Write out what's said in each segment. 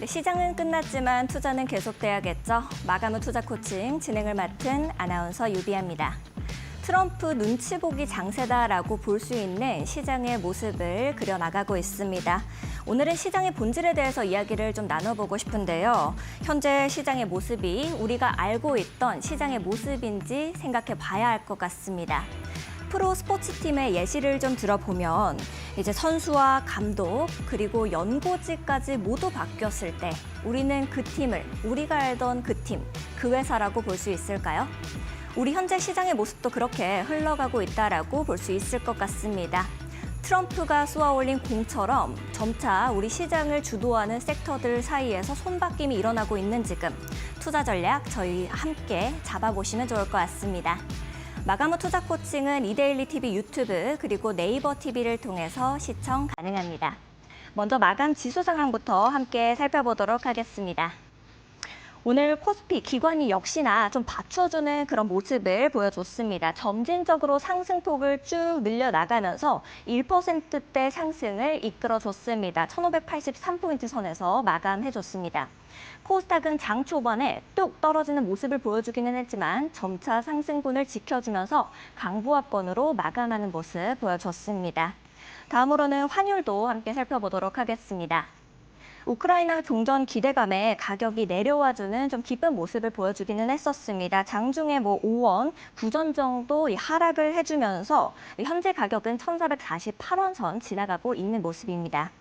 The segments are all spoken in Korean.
네, 시장은 끝났지만 투자는 계속돼야겠죠. 마감 후 투자 코칭 진행을 맡은 아나운서 유비아입니다. 트럼프 눈치 보기 장세다라고 볼 수 있는 시장의 모습을 그려나가고 있습니다. 오늘은 시장의 본질에 대해서 이야기를 좀 나눠보고 싶은데요. 현재 시장의 모습이 우리가 알고 있던 시장의 모습인지 생각해 봐야 할 것 같습니다. 프로 스포츠팀의 예시를 좀 들어보면 이제 선수와 감독 그리고 연고지까지 모두 바뀌었을 때 우리는 그 팀을 우리가 알던 그 팀, 그 회사라고 볼 수 있을까요? 우리 현재 시장의 모습도 그렇게 흘러가고 있다라고 볼 수 있을 것 같습니다. 트럼프가 쏘아올린 공처럼 점차 우리 시장을 주도하는 섹터들 사이에서 손바뀜이 일어나고 있는 지금 투자 전략 저희 함께 잡아보시면 좋을 것 같습니다. 마감 후 투자 코칭은 이데일리 TV 유튜브 그리고 네이버 TV를 통해서 시청 가능합니다. 먼저 마감 지수 상황부터 함께 살펴보도록 하겠습니다. 오늘 코스피 기관이 역시나 좀 받쳐주는 그런 모습을 보여줬습니다. 점진적으로 상승폭을 쭉 늘려나가면서 1%대 상승을 이끌어줬습니다. 1583포인트 선에서 마감해줬습니다. 코스닥은 장 초반에 뚝 떨어지는 모습을 보여주기는 했지만 점차 상승분을 지켜주면서 강보합권으로 마감하는 모습 보여줬습니다. 다음으로는 환율도 함께 살펴보도록 하겠습니다. 우크라이나 종전 기대감에 가격이 내려와주는 좀 기쁜 모습을 보여주기는 했었습니다. 장중에 5원, 9전 정도 하락을 해주면서 현재 가격은 1,448원 선 지나가고 있는 모습입니다.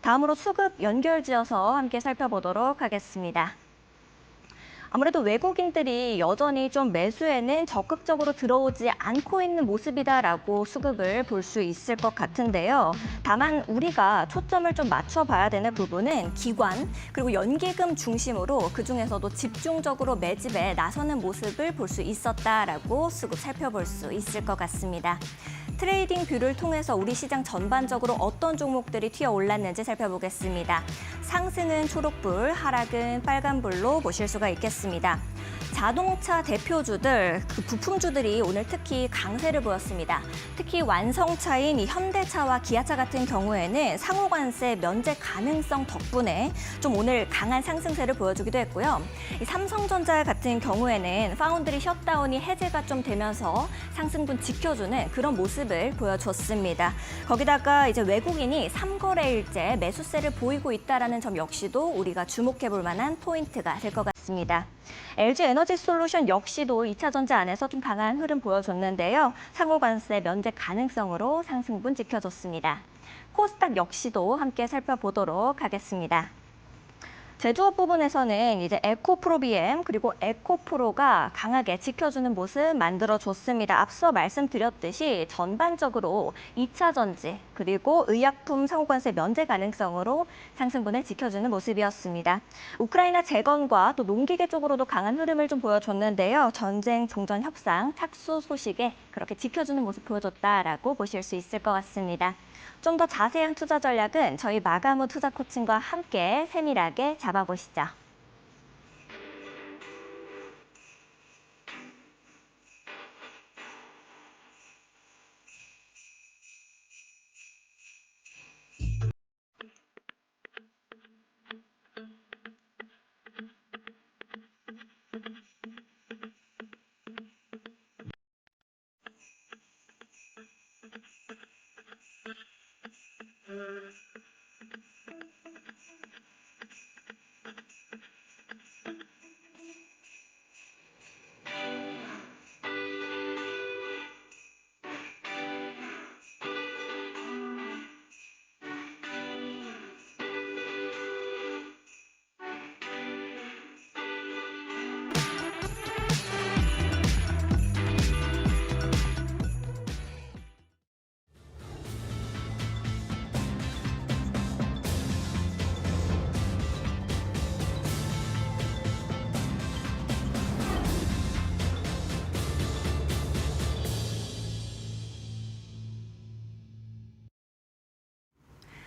다음으로 수급 연결지어서 함께 살펴보도록 하겠습니다. 아무래도 외국인들이 여전히 좀 매수에는 적극적으로 들어오지 않고 있는 모습이다라고 수급을 볼 수 있을 것 같은데요. 다만 우리가 초점을 좀 맞춰봐야 되는 부분은 기관 그리고 연기금 중심으로 그중에서도 집중적으로 매집에 나서는 모습을 볼 수 있었다라고 수급 살펴볼 수 있을 것 같습니다. 트레이딩 뷰를 통해서 우리 시장 전반적으로 어떤 종목들이 튀어 올랐는지 살펴보겠습니다. 상승은 초록불, 하락은 빨간불로 보실 수가 있겠습니다. 자동차 대표주들, 그 부품주들이 오늘 특히 강세를 보였습니다. 특히 완성차인 이 현대차와 기아차 같은 경우에는 상호관세 면제 가능성 덕분에 좀 오늘 강한 상승세를 보여주기도 했고요. 이 삼성전자 같은 경우에는 파운드리 셧다운이 해제가 좀 되면서 상승분 지켜주는 그런 모습을 보여줬습니다. 거기다가 이제 외국인이 3거래일째 매수세를 보이고 있다는 점 역시도 우리가 주목해 볼 만한 포인트가 될 것 같습니다. LG 에너지 솔루션 역시도 2차 전지 안에서 좀 강한 흐름 보여줬는데요. 상호관세 면제 가능성으로 상승분 지켜줬습니다. 코스닥 역시도 함께 살펴보도록 하겠습니다. 제조업 부분에서는 이제 에코프로비엠 그리고 에코프로가 강하게 지켜주는 모습 만들어줬습니다. 앞서 말씀드렸듯이 전반적으로 2차 전지 그리고 의약품 상호관세 면제 가능성으로 상승분을 지켜주는 모습이었습니다. 우크라이나 재건과 또 농기계 쪽으로도 강한 흐름을 좀 보여줬는데요. 전쟁 종전 협상 착수 소식에 그렇게 지켜주는 모습 보여줬다라고 보실 수 있을 것 같습니다. 좀 더 자세한 투자 전략은 저희 마감 후 투자 코칭과 함께 세밀하게 잡아보시죠.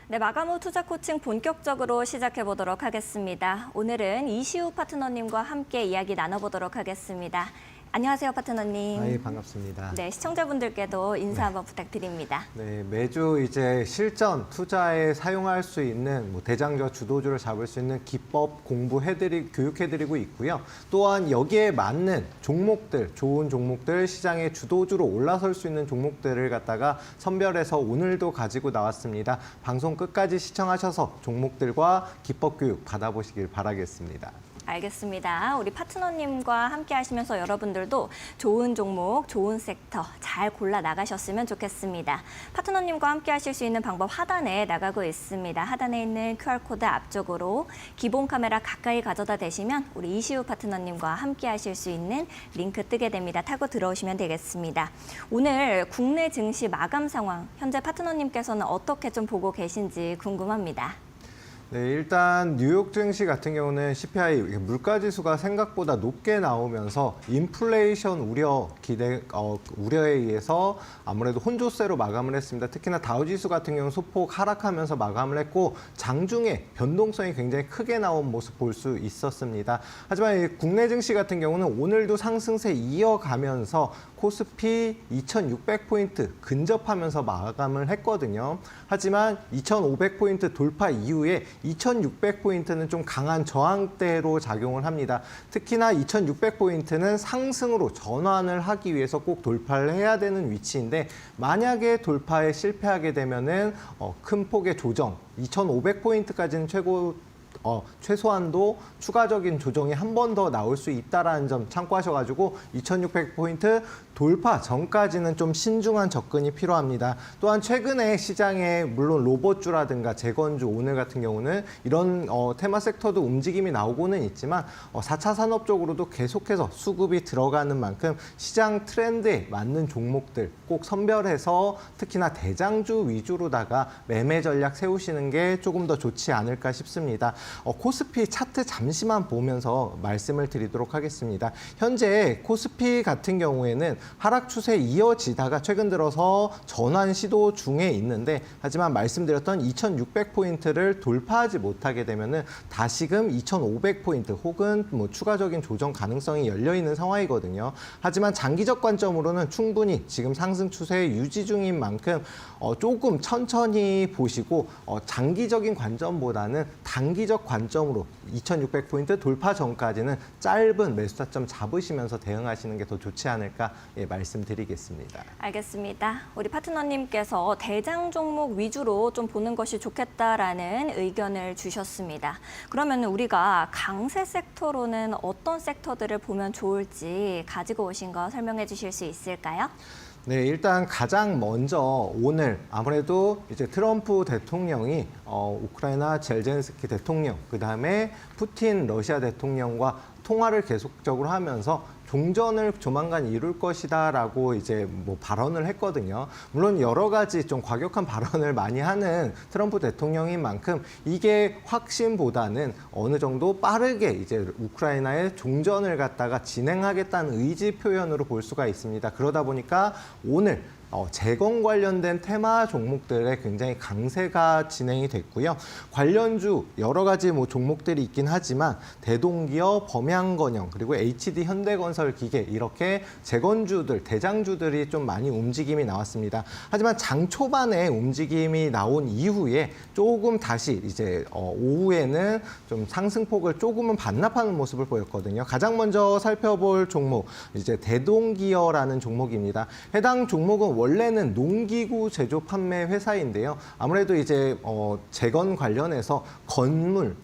네, 마감 후 투자 코칭 본격적으로 시작해 보도록 하겠습니다. 오늘은 이시우 파트너님과 함께 이야기 나눠보도록 하겠습니다. 안녕하세요, 파트너님. 반갑습니다. 네, 시청자분들께도 인사 한번 부탁드립니다. 네, 매주 이제 실전 투자에 사용할 수 있는 대장주와 주도주를 잡을 수 있는 기법 교육해드리고 있고요. 또한 여기에 맞는 종목들, 좋은 종목들, 시장의 주도주로 올라설 수 있는 종목들을 갖다가 선별해서 오늘도 가지고 나왔습니다. 방송 끝까지 시청하셔서 종목들과 기법 교육 받아보시길 바라겠습니다. 알겠습니다. 우리 파트너님과 함께 하시면서 여러분들도 좋은 종목, 좋은 섹터 잘 골라 나가셨으면 좋겠습니다. 파트너님과 함께 하실 수 있는 방법 하단에 나가고 있습니다. 하단에 있는 QR코드 앞쪽으로 기본 카메라 가까이 가져다 대시면 우리 이시우 파트너님과 함께 하실 수 있는 링크 뜨게 됩니다. 타고 들어오시면 되겠습니다. 오늘 국내 증시 마감 상황, 현재 파트너님께서는 어떻게 좀 보고 계신지 궁금합니다. 네, 일단 뉴욕 증시 같은 경우는 CPI 물가 지수가 생각보다 높게 나오면서 인플레이션 우려에 의해서 아무래도 혼조세로 마감을 했습니다. 특히나 다우 지수 같은 경우는 소폭 하락하면서 마감을 했고 장중에 변동성이 굉장히 크게 나온 모습 볼 수 있었습니다. 하지만 국내 증시 같은 경우는 오늘도 상승세 이어가면서 코스피 2,600포인트 근접하면서 마감을 했거든요. 하지만 2,500포인트 돌파 이후에 2,600포인트는 좀 강한 저항대로 작용을 합니다. 특히나 2,600포인트는 상승으로 전환을 하기 위해서 꼭 돌파를 해야 되는 위치인데 만약에 돌파에 실패하게 되면은 큰 폭의 조정, 2,500포인트까지는 최소한도 추가적인 조정이 한 번 더 나올 수 있다는 점 참고하셔가지고 2,600포인트 돌파 전까지는 좀 신중한 접근이 필요합니다. 또한 최근에 시장에 물론 로봇주라든가 재건주 오늘 같은 경우는 이런 테마 섹터도 움직임이 나오고는 있지만 4차 산업 쪽으로도 계속해서 수급이 들어가는 만큼 시장 트렌드에 맞는 종목들 꼭 선별해서 특히나 대장주 위주로다가 매매 전략 세우시는 게 조금 더 좋지 않을까 싶습니다. 코스피 차트 잠시만 보면서 말씀을 드리도록 하겠습니다. 현재 코스피 같은 경우에는 하락 추세 이어지다가 최근 들어서 전환 시도 중에 있는데 하지만 말씀드렸던 2,600포인트를 돌파하지 못하게 되면은 다시금 2,500포인트 혹은 추가적인 조정 가능성이 열려 있는 상황이거든요. 하지만 장기적 관점으로는 충분히 지금 상승 추세 유지 중인 만큼 조금 천천히 보시고 장기적인 관점보다는 단기적 관점으로 2,600포인트 돌파 전까지는 짧은 매수 타점 잡으시면서 대응하시는 게 더 좋지 않을까 말씀드리겠습니다. 알겠습니다. 우리 파트너님께서 대장 종목 위주로 좀 보는 것이 좋겠다라는 의견을 주셨습니다. 그러면 우리가 강세 섹터로는 어떤 섹터들을 보면 좋을지 가지고 오신 거 설명해 주실 수 있을까요? 네, 일단 가장 먼저 오늘 아무래도 이제 트럼프 대통령이 우크라이나 젤젠스키 대통령, 그다음에 푸틴 러시아 대통령과 통화를 계속적으로 하면서 종전을 조만간 이룰 것이다라고 이제 발언을 했거든요. 물론 여러 가지 좀 과격한 발언을 많이 하는 트럼프 대통령인 만큼 이게 확신보다는 어느 정도 빠르게 이제 우크라이나의 종전을 갖다가 진행하겠다는 의지 표현으로 볼 수가 있습니다. 그러다 보니까 오늘 재건 관련된 테마 종목들에 굉장히 강세가 진행이 됐고요. 관련주 여러 가지 종목들이 있긴 하지만 대동기업, 범양건영, 그리고 HD 현대건설기계 이렇게 재건주들, 대장주들이 좀 많이 움직임이 나왔습니다. 하지만 장 초반에 움직임이 나온 이후에 조금 다시 이제 오후에는 좀 상승폭을 조금은 반납하는 모습을 보였거든요. 가장 먼저 살펴볼 종목, 이제 대동기어라는 종목입니다. 해당 종목은 원래는 농기구 제조 판매 회사인데요. 아무래도 이제 재건 관련해서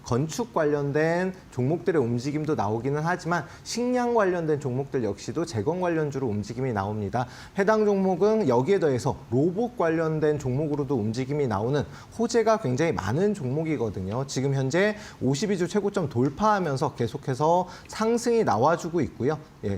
건축 관련된 종목들의 움직임도 나오기는 하지만 식량 관련된 종목들 역시도 재건 관련주로 움직임이 나옵니다. 해당 종목은 여기에 더해서 로봇 관련된 종목으로도 움직임이 나오는 호재가 굉장히 많은 종목이거든요. 지금 현재 52주 최고점 돌파하면서 계속해서 상승이 나와주고 있고요.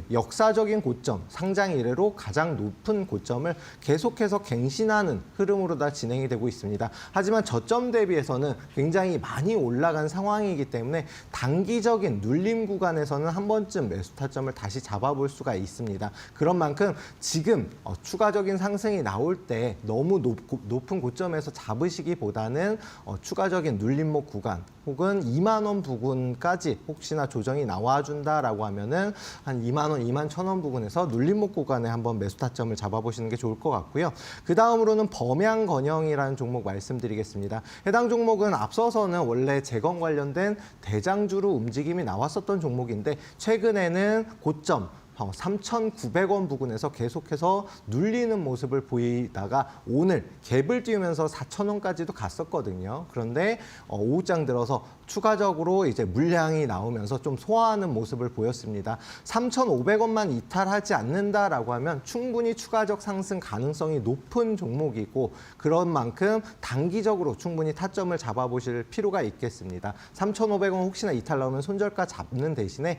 역사적인 고점, 상장 이래로 가장 높은 고점을 계속해서 갱신하는 흐름으로 다 진행이 되고 있습니다. 하지만 저점 대비해서는 굉장히 많이 올라간 상황이기 때문에 단기적인 눌림 구간에서는 한 번쯤 매수 타점을 다시 잡아볼 수가 있습니다. 그런 만큼 지금 추가적인 상승이 나올 때 너무 높은 고점에서 잡으시기보다는 추가적인 눌림목 구간 혹은 2만 원 부근까지 혹시나 조정이 나와준다라고 하면은 한 2만 원, 2만 1,000원 부근에서 눌림목 구간에 한번 매수 타점을 잡아보시는 게 좋을 것 같고요. 그 다음으로는 범양건영이라는 종목 말씀드리겠습니다. 해당 종목은 앞서서는 원래 재건 관련된 대장주로 움직임이 나왔었던 종목인데 최근에는 고점 3,900원 부근에서 계속해서 눌리는 모습을 보이다가 오늘 갭을 띄우면서 4,000원까지도 갔었거든요. 그런데 오후장 들어서 추가적으로 이제 물량이 나오면서 좀 소화하는 모습을 보였습니다. 3,500원만 이탈하지 않는다라고 하면 충분히 추가적 상승 가능성이 높은 종목이고 그런 만큼 단기적으로 충분히 타점을 잡아보실 필요가 있겠습니다. 3,500원 혹시나 이탈 나오면 손절가 잡는 대신에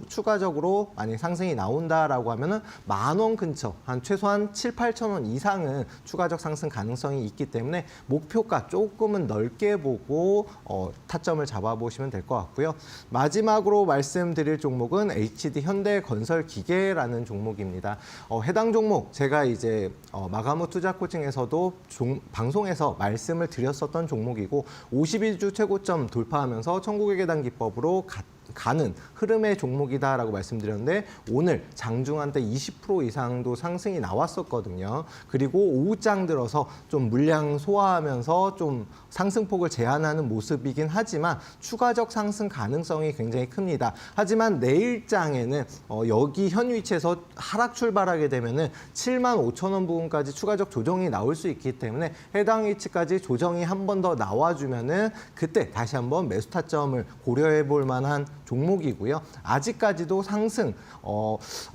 추가적으로 만약 상승이 나온다라고 하면은 10,000원 근처 한 최소한 7,000~8,000원 이상은 추가적 상승 가능성이 있기 때문에 목표가 조금은 넓게 보고 타점을 잡아보시면 될 것 같고요. 마지막으로 말씀드릴 종목은 HD 현대건설기계라는 종목입니다. 해당 종목 제가 이제 마감 후 투자 코칭에서도 방송에서 말씀을 드렸었던 종목이고 51주 최고점 돌파하면서 천국의 계단 기법으로 가는 흐름의 종목이다라고 말씀드렸는데 오늘 장중한 때 20% 이상도 상승이 나왔었거든요. 그리고 오후장 들어서 좀 물량 소화하면서 좀 상승폭을 제한하는 모습이긴 하지만 추가적 상승 가능성이 굉장히 큽니다. 하지만 내일장에는 여기 현 위치에서 하락 출발하게 되면은 75,000원 부분까지 추가적 조정이 나올 수 있기 때문에 해당 위치까지 조정이 한 번 더 나와주면은 그때 다시 한번 매수 타점을 고려해 볼 만한 종목이고요. 아직까지도 상승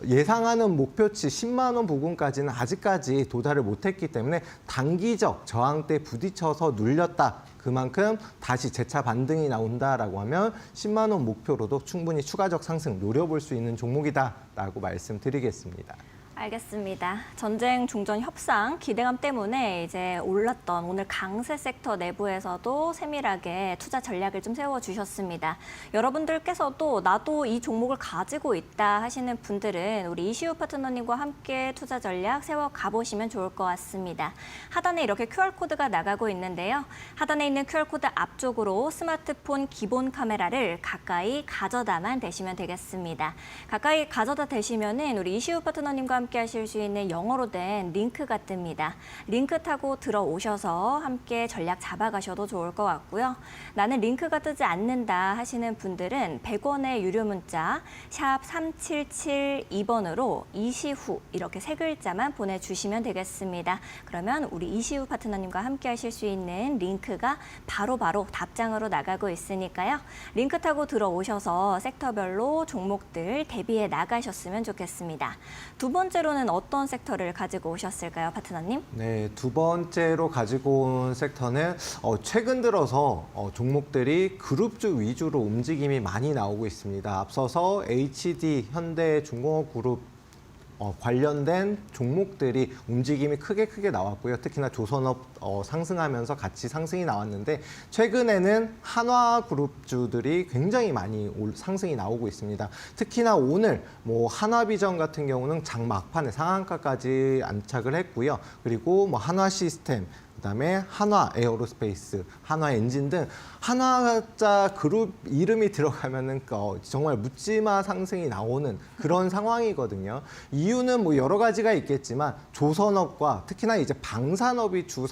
예상하는 목표치 10만 원 부근까지는 아직까지 도달을 못했기 때문에 단기적 저항대 부딪혀서 눌렸다. 그만큼 다시 재차 반등이 나온다라고 하면 10만 원 목표로도 충분히 추가적 상승 노려볼 수 있는 종목이다라고 말씀드리겠습니다. 알겠습니다. 전쟁 중전 협상 기대감 때문에 이제 올랐던 오늘 강세 섹터 내부에서도 세밀하게 투자 전략을 좀 세워주셨습니다. 여러분들께서도 나도 이 종목을 가지고 있다 하시는 분들은 우리 이시우 파트너님과 함께 투자 전략 세워 가보시면 좋을 것 같습니다. 하단에 이렇게 QR코드가 나가고 있는데요. 하단에 있는 QR코드 앞쪽으로 스마트폰 기본 카메라를 가까이 가져다만 대시면 되겠습니다. 가까이 가져다 대시면은 우리 이시우 파트너님과 함께 하실 수 있는 영어로 된 링크가 뜹니다. 링크 타고 들어오셔서 함께 전략 잡아가셔도 좋을 것 같고요. 나는 링크가 뜨지 않는다 하시는 분들은 100원의 유료 문자 샵 3772번으로 이시후 이렇게 세 글자만 보내주시면 되겠습니다. 그러면 우리 이시후 파트너님과 함께 하실 수 있는 링크가 바로바로 답장으로 나가고 있으니까요. 링크 타고 들어오셔서 섹터별로 종목들 대비해 나가셨으면 좋겠습니다. 두 번째로는 어떤 섹터를 가지고 오셨을까요, 파트너님? 네, 두 번째로 가지고 온 섹터는 최근 들어서 종목들이 그룹주 위주로 움직임이 많이 나오고 있습니다. 앞서서 HD 현대중공업 그룹 관련된 종목들이 움직임이 크게 나왔고요. 특히나 조선업 상승하면서 같이 상승이 나왔는데 최근에는 한화그룹주들이 굉장히 많이 상승이 나오고 있습니다. 특히나 오늘 한화비전 같은 경우는 장 막판에 상한가까지 안착을 했고요. 그리고 한화시스템 그다음에 한화에어로스페이스, 한화엔진 등 한화자 그룹 이름이 들어가면은 정말 묻지마 상승이 나오는 그런 상황이거든요. 이유는 여러 가지가 있겠지만 조선업과 특히나 이제 방산업이 주도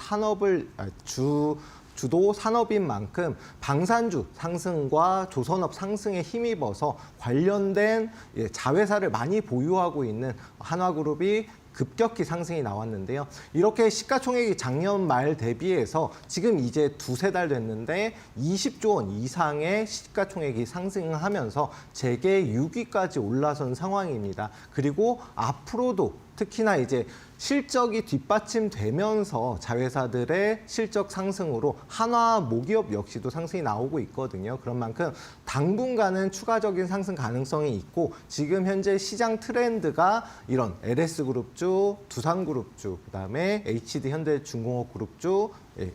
산업인 만큼 방산주 상승과 조선업 상승에 힘입어서 관련된 자회사를 많이 보유하고 있는 한화그룹이 급격히 상승이 나왔는데요. 이렇게 시가총액이 작년 말 대비해서 지금 이제 두세 달 됐는데 20조 원 이상의 시가총액이 상승하면서 재계 6위까지 올라선 상황입니다. 그리고 앞으로도 특히나 이제 실적이 뒷받침되면서 자회사들의 실적 상승으로 한화 모기업 역시도 상승이 나오고 있거든요. 그런 만큼 당분간은 추가적인 상승 가능성이 있고 지금 현재 시장 트렌드가 이런 LS그룹주, 두산그룹주, 그다음에 HD 현대중공업그룹주,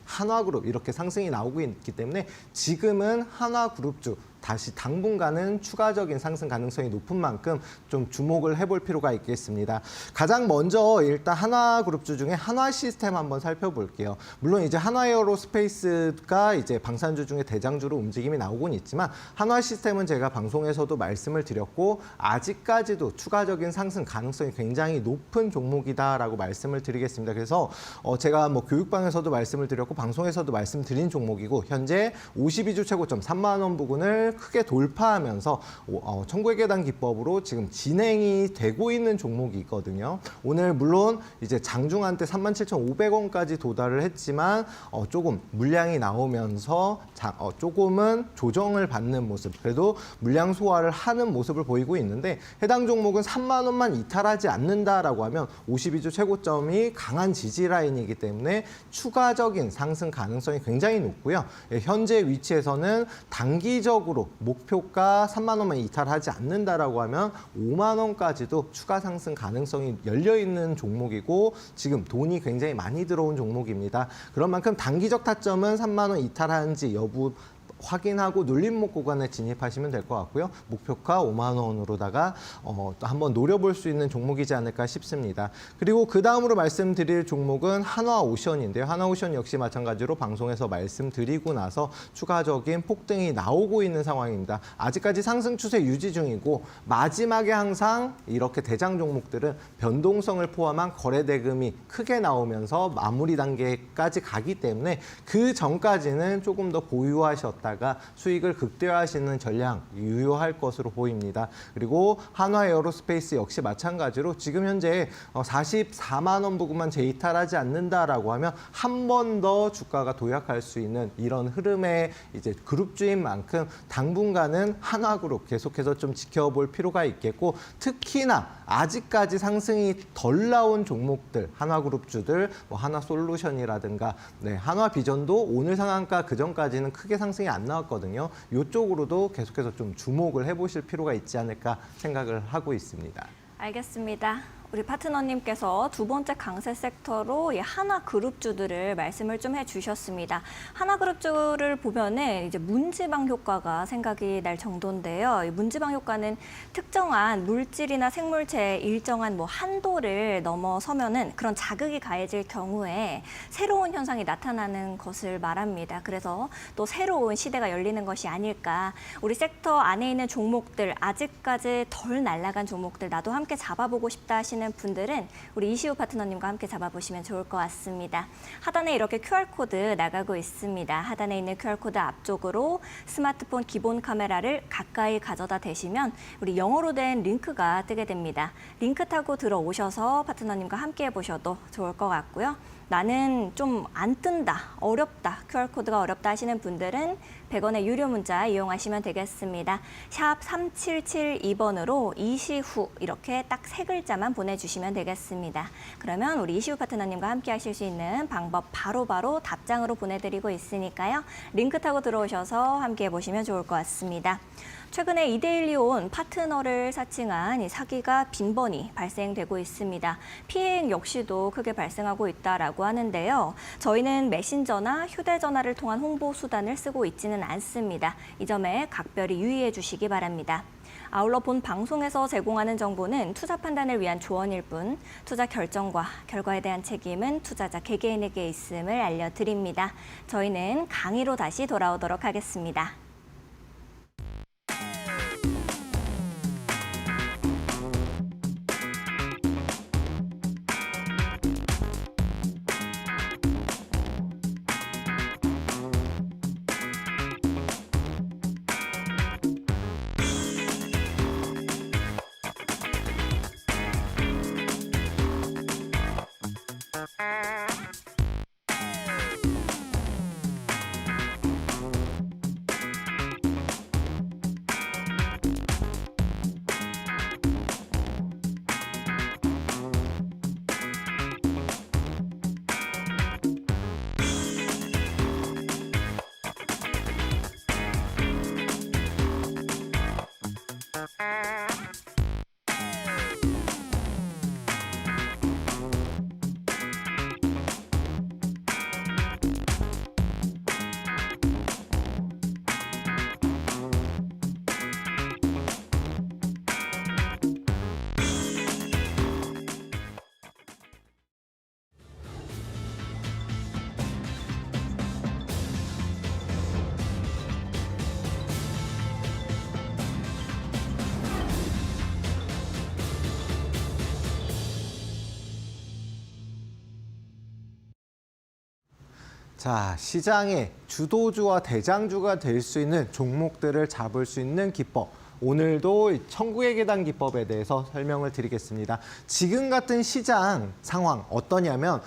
한화그룹 이렇게 상승이 나오고 있기 때문에 지금은 한화그룹주 다시 당분간은 추가적인 상승 가능성이 높은 만큼 좀 주목을 해볼 필요가 있겠습니다. 가장 먼저 일단 한화그룹주 중에 한화시스템 한번 살펴볼게요. 물론 이제 한화에어로스페이스가 이제 방산주 중에 대장주로 움직임이 나오곤 있지만 한화시스템은 제가 방송에서도 말씀을 드렸고 아직까지도 추가적인 상승 가능성이 굉장히 높은 종목이다라고 말씀을 드리겠습니다. 그래서 제가 뭐 교육방에서도 말씀을 드렸고 방송에서도 말씀드린 종목이고 현재 52주 최고점 3만 원 부근을 크게 돌파하면서 천국의 계단 기법으로 지금 진행이 되고 있는 종목이 있거든요. 오늘 물론 이제 장중한 때 37,500원까지 도달을 했지만 조금 물량이 나오면서 조금은 조정을 받는 모습, 그래도 물량 소화를 하는 모습을 보이고 있는데 해당 종목은 3만 원만 이탈하지 않는다라고 하면 52주 최고점이 강한 지지 라인이기 때문에 추가적인 상승 가능성이 굉장히 높고요. 현재 위치에서는 단기적으로 목표가 3만 원만 이탈하지 않는다라고 하면 5만 원까지도 추가 상승 가능성이 열려 있는 종목이고 지금 돈이 굉장히 많이 들어온 종목입니다. 그런 만큼 단기적 타점은 3만 원 이탈하는지 여부 확인하고 눌림목 구간에 진입하시면 될 것 같고요. 목표가 5만 원으로다가 또 한번 노려볼 수 있는 종목이지 않을까 싶습니다. 그리고 그 다음으로 말씀드릴 종목은 한화오션인데요. 한화오션 역시 마찬가지로 방송에서 말씀드리고 나서 추가적인 폭등이 나오고 있는 상황입니다. 아직까지 상승 추세 유지 중이고 마지막에 항상 이렇게 대장 종목들은 변동성을 포함한 거래 대금이 크게 나오면서 마무리 단계까지 가기 때문에 그 전까지는 조금 더 보유하셨다가 수익을 극대화하시는 전략 유효할 것으로 보입니다. 그리고 한화에어로스페이스 역시 마찬가지로 지금 현재 44만 원 부근만 재이탈하지 않는다라고 하면 한 번 더 주가가 도약할 수 있는 이런 흐름의 이제 그룹주인 만큼 당분간은 한화그룹 계속해서 좀 지켜볼 필요가 있겠고 특히나 아직까지 상승이 덜 나온 종목들 한화그룹주들 뭐 한화솔루션이라든가 한화비전도 오늘 상한가 그 전까지는 크게 상승이 안 나왔거든요. 이쪽으로도 계속해서 좀 주목을 해보실 필요가 있지 않을까 생각을 하고 있습니다. 알겠습니다. 우리 파트너님께서 두 번째 강세 섹터로 이 한화그룹주들을 말씀을 좀 해주셨습니다. 한화그룹주를 보면은 이제 문지방 효과가 생각이 날 정도인데요. 이 문지방 효과는 특정한 물질이나 생물체의 일정한 뭐 한도를 넘어서면은 그런 자극이 가해질 경우에 새로운 현상이 나타나는 것을 말합니다. 그래서 또 새로운 시대가 열리는 것이 아닐까. 우리 섹터 안에 있는 종목들 아직까지 덜 날아간 종목들 나도 함께 잡아보고 싶다 하시는 분들은 우리 이시우 파트너님과 함께 잡아보시면 좋을 것 같습니다. 하단에 이렇게 QR코드 나가고 있습니다. 하단에 있는 QR코드 앞쪽으로 스마트폰 기본 카메라를 가까이 가져다 대시면 우리 영어로 된 링크가 뜨게 됩니다. 링크 타고 들어오셔서 파트너님과 함께 해보셔도 좋을 것 같고요. 나는 좀 안 뜬다, 어렵다, QR코드가 어렵다 하시는 분들은 100원의 유료 문자 이용하시면 되겠습니다. 샵 3772번으로 이시후 이렇게 딱 세 글자만 보내주시면 되겠습니다. 그러면 우리 이시후 파트너님과 함께 하실 수 있는 방법 바로바로 답장으로 보내드리고 있으니까요. 링크 타고 들어오셔서 함께 해보시면 좋을 것 같습니다. 최근에 이데일리온 파트너를 사칭한 이 사기가 빈번히 발생되고 있습니다. 피해 역시도 크게 발생하고 있다라고 하는데요. 저희는 메신저나 휴대전화를 통한 홍보 수단을 쓰고 있지는 않습니다. 이 점에 각별히 유의해 주시기 바랍니다. 아울러 본 방송에서 제공하는 정보는 투자 판단을 위한 조언일 뿐 투자 결정과 결과에 대한 책임은 투자자 개개인에게 있음을 알려드립니다. 저희는 강의로 다시 돌아오도록 하겠습니다. 자, 시장의 주도주와 대장주가 될 수 있는 종목들을 잡을 수 있는 기법. 오늘도 천국의 계단 기법에 대해서 설명을 드리겠습니다. 지금 같은 시장 상황 어떠냐면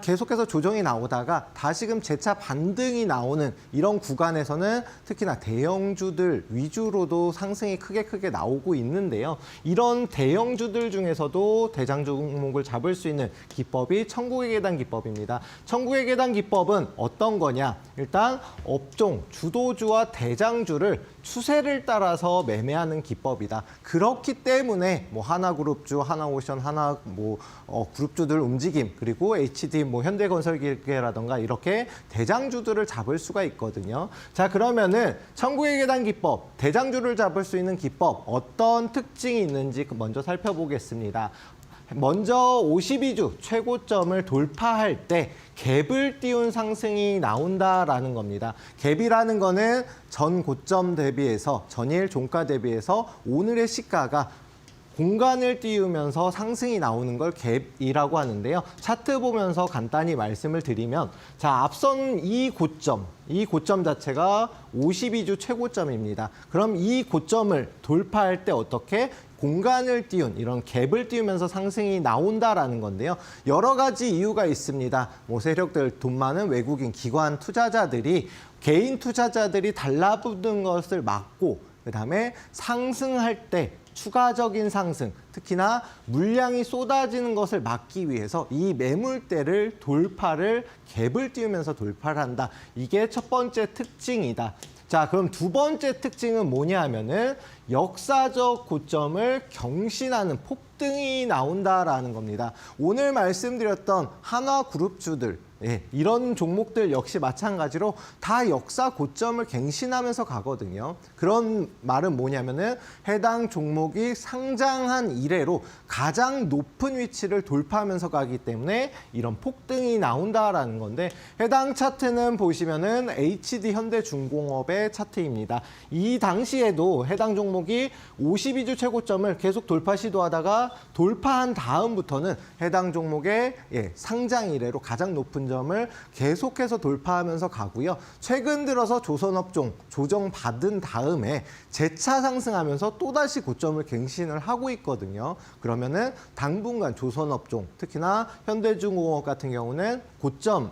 계속해서 조정이 나오다가 다시금 재차 반등이 나오는 이런 구간에서는 특히나 대형주들 위주로도 상승이 크게 나오고 있는데요. 이런 대형주들 중에서도 대장주 종목을 잡을 수 있는 기법이 천국의 계단 기법입니다. 천국의 계단 기법은 어떤 거냐? 일단 업종, 주도주와 대장주를 추세를 따라서 매매하는 기법이다. 그렇기 때문에 하나그룹주, 하나오션, 그룹주들 움직임, 그리고 HD, 현대건설기계라던가 이렇게 대장주들을 잡을 수가 있거든요. 자, 그러면은 천국의 계단 기법, 대장주를 잡을 수 있는 기법 어떤 특징이 있는지 먼저 살펴보겠습니다. 먼저 52주 최고점을 돌파할 때 갭을 띄운 상승이 나온다라는 겁니다. 갭이라는 거는 전 고점 대비해서 전일 종가 대비해서 오늘의 시가가 공간을 띄우면서 상승이 나오는 걸 갭이라고 하는데요. 차트 보면서 간단히 말씀을 드리면 앞선 이 고점 자체가 52주 최고점입니다. 그럼 이 고점을 돌파할 때 어떻게 공간을 띄운 이런 갭을 띄우면서 상승이 나온다라는 건데요. 여러 가지 이유가 있습니다. 세력들, 돈 많은 외국인 기관 투자자들이 개인 투자자들이 달라붙는 것을 막고 그다음에 상승할 때 추가적인 상승, 특히나 물량이 쏟아지는 것을 막기 위해서 이 매물대를 갭을 띄우면서 돌파를 한다. 이게 첫 번째 특징이다. 자, 그럼 두 번째 특징은 뭐냐 하면은 역사적 고점을 경신하는 폭등이 나온다라는 겁니다. 오늘 말씀드렸던 한화그룹주들, 이런 종목들 역시 마찬가지로 다 역사 고점을 갱신하면서 가거든요. 그런 말은 뭐냐면은 해당 종목이 상장한 이래로 가장 높은 위치를 돌파하면서 가기 때문에 이런 폭등이 나온다라는 건데 해당 차트는 보시면은 HD 현대중공업의 차트입니다. 이 당시에도 해당 종목이 52주 최고점을 계속 돌파 시도하다가 돌파한 다음부터는 해당 종목의 상장 이래로 가장 높은 점을 계속해서 돌파하면서 가고요. 최근 들어서 조선업종 조정받은 다음에 재차 상승하면서 또다시 고점을 갱신을 하고 있거든요. 그러면은 당분간 조선업종, 특히나 현대중공업 같은 경우는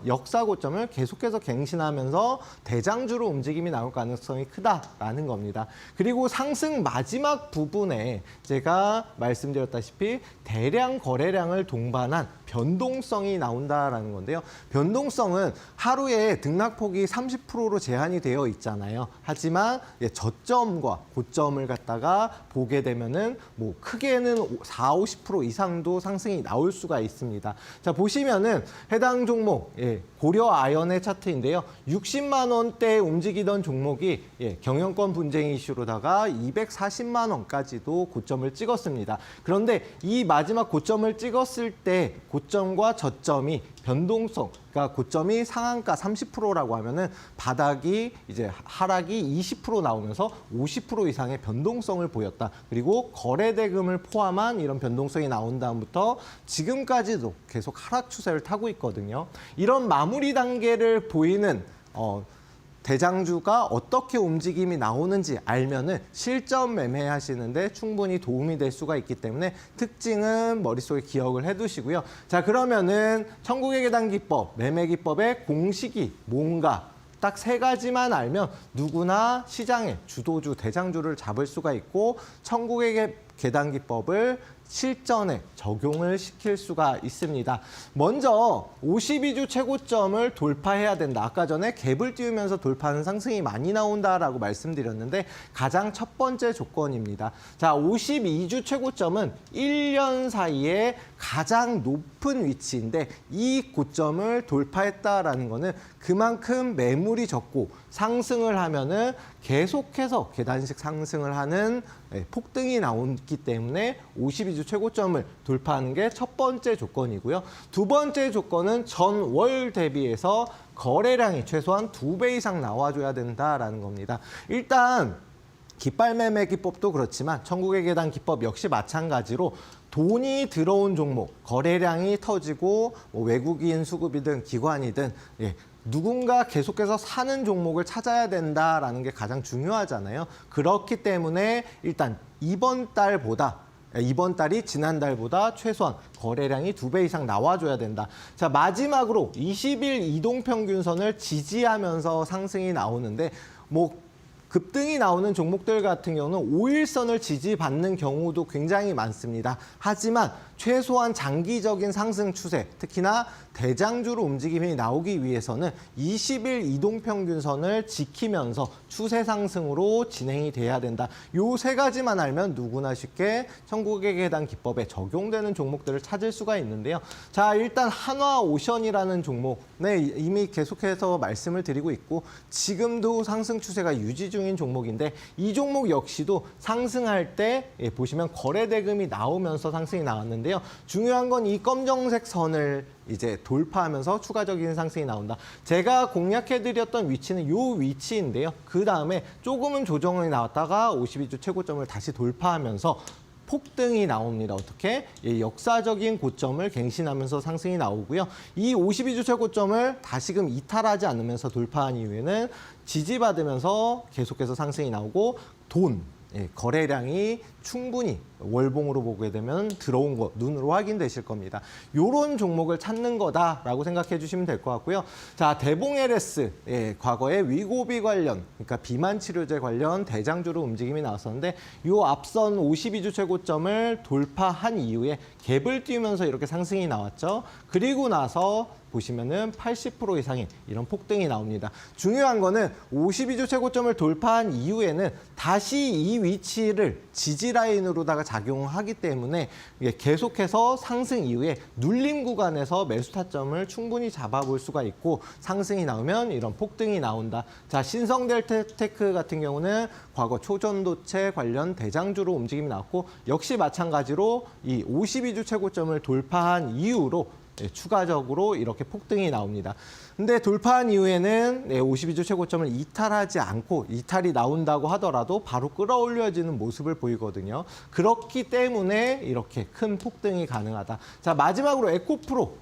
역사 고점을 계속해서 갱신하면서 대장주로 움직임이 나올 가능성이 크다라는 겁니다. 그리고 상승 마지막 부분에 제가 말씀드렸다시피 대량 거래량을 동반한 변동성이 나온다라는 건데요. 변동성은 하루에 등락폭이 30%로 제한이 되어 있잖아요. 하지만 저점과 고점을 갖다가 보게 되면은 크게는 40~50% 이상도 상승이 나올 수가 있습니다. 자, 보시면은 해당 종목 고려 아연의 차트인데요. 60만 원대에 움직이던 종목이 경영권 분쟁 이슈로다가 240만 원까지도 고점을 찍었습니다. 그런데 이 마지막 고점을 찍었을 때 고점과 저점이 변동성, 그러니까 고점이 상한가 30%라고 하면은 바닥이 하락이 20% 나오면서 50% 이상의 변동성을 보였다. 그리고 거래 대금을 포함한 이런 변동성이 나온 다음부터 지금까지도 계속 하락 추세를 타고 있거든요. 이런 마무리 단계를 보이는 대장주가 어떻게 움직임이 나오는지 알면은 실전 매매하시는데 충분히 도움이 될 수가 있기 때문에 특징은 머릿속에 기억을 해두시고요. 자, 그러면은 천국의 계단 기법, 매매 기법의 공식이 뭔가 딱 세 가지만 알면 누구나 시장의 주도주, 대장주를 잡을 수가 있고 천국의 계단 기법을 실전에 적용을 시킬 수가 있습니다. 먼저 52주 최고점을 돌파해야 된다. 아까 전에 갭을 띄우면서 돌파하는 상승이 많이 나온다라고 말씀드렸는데 가장 첫 번째 조건입니다. 자, 52주 최고점은 1년 사이에 가장 높은 위치인데 이 고점을 돌파했다라는 거는 그만큼 매물이 적고 상승을 하면은 계속해서 계단식 상승을 하는 폭등이 나오기 때문에 52주 최고점을 돌파하는 게 첫 번째 조건이고요. 두 번째 조건은 전월 대비해서 거래량이 최소한 2배 이상 나와줘야 된다라는 겁니다. 일단 깃발 매매 기법도 그렇지만 천국의 계단 기법 역시 마찬가지로 돈이 들어온 종목, 거래량이 터지고 외국인 수급이든 기관이든 누군가 계속해서 사는 종목을 찾아야 된다라는 게 가장 중요하잖아요. 그렇기 때문에 일단 이번 달이 지난달보다 최소한 거래량이 2배 이상 나와줘야 된다. 자, 마지막으로 20일 이동평균선을 지지하면서 상승이 나오는데 급등이 나오는 종목들 같은 경우는 5일선을 지지받는 경우도 굉장히 많습니다. 하지만 최소한 장기적인 상승 추세, 특히나 대장주로 움직임이 나오기 위해서는 20일 이동평균선을 지키면서 추세 상승으로 진행이 돼야 된다. 요 세 가지만 알면 누구나 쉽게 천국의 계단 기법에 적용되는 종목들을 찾을 수가 있는데요. 자, 일단 한화오션이라는 종목, 네, 이미 계속해서 말씀을 드리고 있고 지금도 상승 추세가 유지 중인 종목인데 이 종목 역시도 상승할 때 보시면 거래 대금이 나오면서 상승이 나왔는데요. 중요한 건 이 검정색 선을 이제 돌파하면서 추가적인 상승이 나온다. 제가 공략해드렸던 위치는 이 위치인데요. 그 다음에 조금은 조정이 나왔다가 52주 최고점을 다시 돌파하면서 폭등이 나옵니다. 어떻게? 역사적인 고점을 갱신하면서 상승이 나오고요. 이 52주 최고점을 다시금 이탈하지 않으면서 돌파한 이후에는 지지받으면서 계속해서 상승이 나오고 거래량이 충분히 월봉으로 보게 되면 들어온 거 눈으로 확인되실 겁니다. 이런 종목을 찾는 거다라고 생각해 주시면 될 것 같고요. 자, 대봉 LS, 과거에 위고비 관련, 그러니까 비만 치료제 관련 대장주로 움직임이 나왔었는데 이 앞선 52주 최고점을 돌파한 이후에 갭을 띄우면서 이렇게 상승이 나왔죠. 그리고 나서 보시면은 80% 이상의 이런 폭등이 나옵니다. 중요한 거는 52주 최고점을 돌파한 이후에는 다시 이 위치를 지지 라인으로다가 작용하기 때문에 계속해서 상승 이후에 눌림 구간에서 매수 타점을 충분히 잡아볼 수가 있고 상승이 나오면 이런 폭등이 나온다. 자, 신성델테크 같은 경우는 과거 초전도체 관련 대장주로 움직임이 나왔고 역시 마찬가지로 이 52주 최고점을 돌파한 이후로 추가적으로 이렇게 폭등이 나옵니다. 근데 돌파한 이후에는 52주 최고점을 이탈하지 않고 이탈이 나온다고 하더라도 바로 끌어올려지는 모습을 보이거든요. 그렇기 때문에 이렇게 큰 폭등이 가능하다. 자, 마지막으로 에코프로.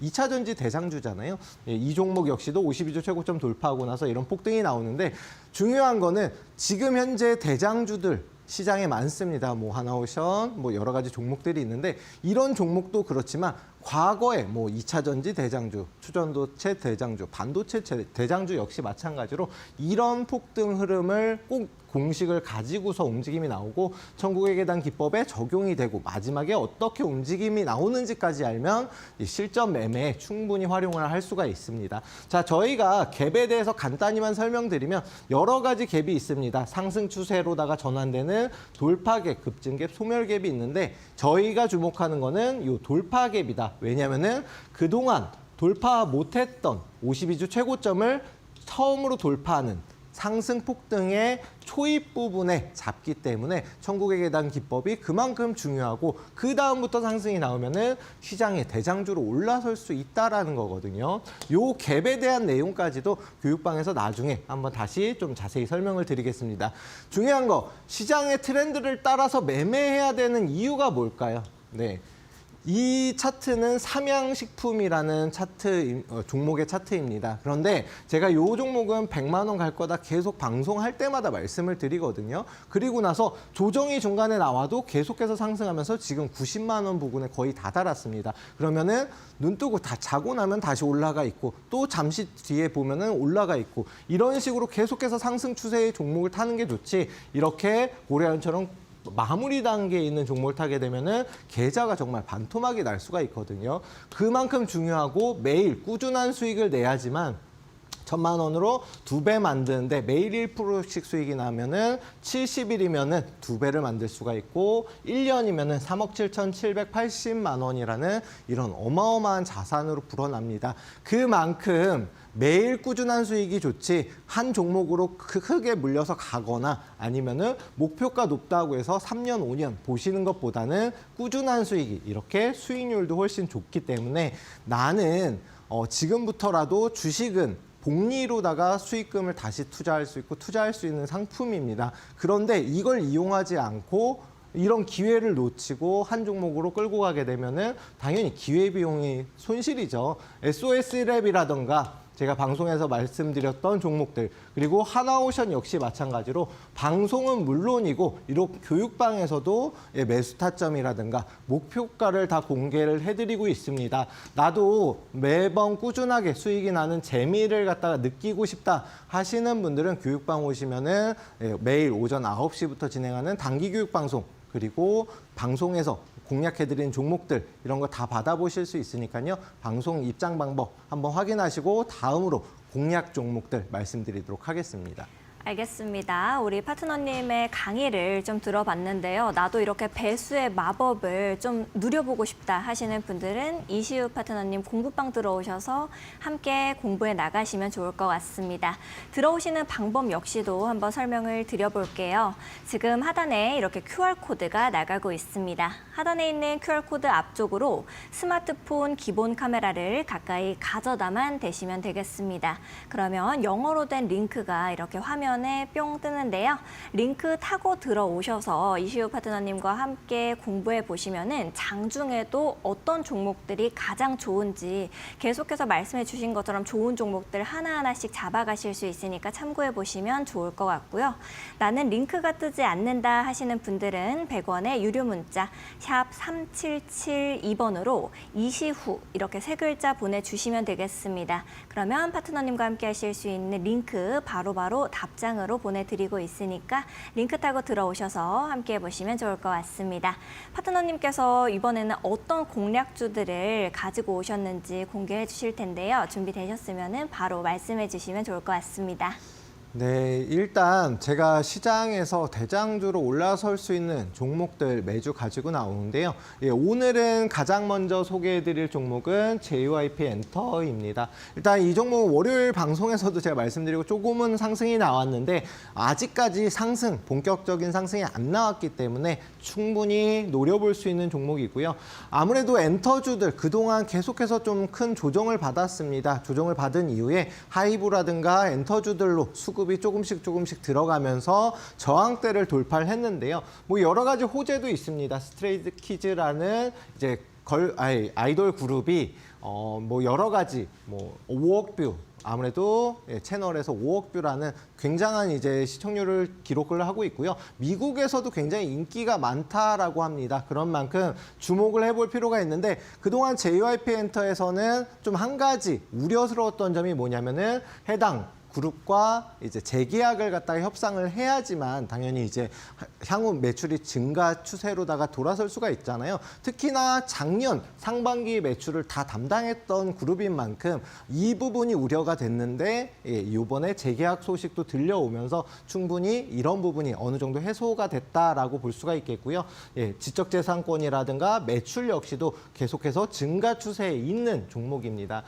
2차 전지 대장주잖아요. 이 종목 역시도 52주 최고점 돌파하고 나서 이런 폭등이 나오는데 중요한 거는 지금 현재 대장주들 시장에 많습니다. 하나오션, 여러 가지 종목들이 있는데 이런 종목도 그렇지만 과거에 2차 전지 대장주, 초전도체 대장주, 반도체 대장주 역시 마찬가지로 이런 폭등 흐름을 꼭 공식을 가지고서 움직임이 나오고 천국의 계단 기법에 적용이 되고 마지막에 어떻게 움직임이 나오는지까지 알면 이 실전 매매에 충분히 활용을 할 수가 있습니다. 자, 저희가 갭에 대해서 간단히만 설명드리면 여러 가지 갭이 있습니다. 상승 추세로다가 전환되는 돌파갭, 급증갭, 소멸갭이 있는데 저희가 주목하는 거는 이 돌파갭이다. 왜냐하면은 그동안 돌파 못했던 52주 최고점을 처음으로 돌파하는 상승 폭등의 초입 부분에 잡기 때문에 천국의 계단 기법이 그만큼 중요하고 그 다음부터 상승이 나오면은 시장의 대장주로 올라설 수 있다라는 거거든요. 요 갭에 대한 내용까지도 교육방에서 나중에 한번 다시 좀 자세히 설명을 드리겠습니다. 중요한 거 시장의 트렌드를 따라서 매매해야 되는 이유가 뭘까요? 네. 이 차트는 삼양식품이라는 차트 종목의 차트입니다. 그런데 제가 이 종목은 100만 원 갈 거다 계속 방송할 때마다 말씀을 드리거든요. 그리고 나서 조정이 중간에 나와도 계속해서 상승하면서 지금 90만 원 부근에 거의 다 달았습니다. 그러면은 눈 뜨고 다 자고 나면 다시 올라가 있고 또 잠시 뒤에 보면은 올라가 있고 이런 식으로 계속해서 상승 추세의 종목을 타는 게 좋지 이렇게 고래아연처럼 마무리 단계에 있는 종목을 타게 되면은 계좌가 정말 반토막이 날 수가 있거든요. 그만큼 중요하고 매일 꾸준한 수익을 내야지만 1,000만 원으로 2배 만드는데 매일 1%씩 수익이 나면은 70일이면은 2배를 만들 수가 있고 1년이면은 3억 7,780만 원이라는 이런 어마어마한 자산으로 불어납니다. 그만큼 매일 꾸준한 수익이 좋지 한 종목으로 크게 물려서 가거나 아니면은 목표가 높다고 해서 3년, 5년 보시는 것보다는 꾸준한 수익이 이렇게 수익률도 훨씬 좋기 때문에 나는 지금부터라도 주식은 복리로다가 수익금을 다시 투자할 수 있고 투자할 수 있는 상품입니다. 그런데 이걸 이용하지 않고 이런 기회를 놓치고 한 종목으로 끌고 가게 되면은 당연히 기회비용이 손실이죠. SOS랩이라던가 제가 방송에서 말씀드렸던 종목들 그리고 하나오션 역시 마찬가지로 방송은 물론이고 이런 교육방에서도 매수 타점이라든가 목표가를 다 공개를 해드리고 있습니다. 나도 매번 꾸준하게 수익이 나는 재미를 갖다가 느끼고 싶다 하시는 분들은 교육방 오시면은 매일 오전 9시부터 진행하는 단기 교육 방송 그리고 방송에서 공략해드린 종목들 이런 거 다 받아보실 수 있으니까요. 방송 입장 방법 한번 확인하시고 다음으로 공략 종목들 말씀드리도록 하겠습니다. 알겠습니다. 우리 파트너님의 강의를 좀 들어봤는데요. 나도 이렇게 배수의 마법을 좀 누려보고 싶다 하시는 분들은 이시우 파트너님 공부방 들어오셔서 함께 공부해 나가시면 좋을 것 같습니다. 들어오시는 방법 역시도 한번 설명을 드려볼게요. 지금 하단에 이렇게 QR코드가 나가고 있습니다. 하단에 있는 QR코드 앞쪽으로 스마트폰 기본 카메라를 가까이 가져다만 대시면 되겠습니다. 그러면 영어로 된 링크가 이렇게 화면에 뿅 뜨는데요. 링크 타고 들어오셔서 이시우 파트너님과 함께 공부해 보시면은 장중에도 어떤 종목들이 가장 좋은지 계속해서 말씀해 주신 것처럼 좋은 종목들 하나하나씩 잡아가실 수 있으니까 참고해 보시면 좋을 것 같고요. 나는 링크가 뜨지 않는다 하시는 분들은 100원의 유료 문자 샵 3772번으로 이시후 이렇게 3글자 보내주시면 되겠습니다. 그러면 파트너님과 함께 하실 수 있는 링크 바로바로 답장으로 보내드리고 있으니까 링크 타고 들어오셔서 함께 해보시면 좋을 것 같습니다. 파트너님께서 이번에는 어떤 공략주들을 가지고 오셨는지 공개해 주실 텐데요. 준비되셨으면 바로 말씀해 주시면 좋을 것 같습니다. 네, 일단 제가 시장에서 대장주로 올라설 수 있는 종목들 매주 가지고 나오는데요. 오늘은 가장 먼저 소개해드릴 종목은 JYP 엔터입니다. 일단 이 종목은 월요일 방송에서도 제가 말씀드리고 조금은 상승이 나왔는데 아직까지 본격적인 상승이 안 나왔기 때문에 충분히 노려볼 수 있는 종목이고요. 아무래도 엔터주들 그동안 계속해서 좀 큰 조정을 받았습니다. 조정을 받은 이후에 하이브라든가 엔터주들로 수급이 조금씩 들어가면서 저항대를 돌파를 했는데요. 뭐 여러 가지 호재도 있습니다. 스트레이키즈라는 이제 아이돌 그룹이 뭐 여러 가지 5억 뷰 아무래도 채널에서 5억 뷰라는 굉장한 이제 시청률을 기록을 하고 있고요. 미국에서도 굉장히 인기가 많다라고 합니다. 그런 만큼 주목을 해볼 필요가 있는데 그동안 JYP 엔터에서는 좀 한 가지 우려스러웠던 점이 뭐냐면은 해당 그룹과 이제 재계약을 갖다가 협상을 해야지만 당연히 이제 향후 매출이 증가 추세로다가 돌아설 수가 있잖아요. 특히나 작년 상반기 매출을 다 담당했던 그룹인 만큼 이 부분이 우려가 됐는데 이번에 재계약 소식도 들려오면서 충분히 이런 부분이 어느 정도 해소가 됐다라고 볼 수가 있겠고요. 지적재산권이라든가 매출 역시도 계속해서 증가 추세에 있는 종목입니다.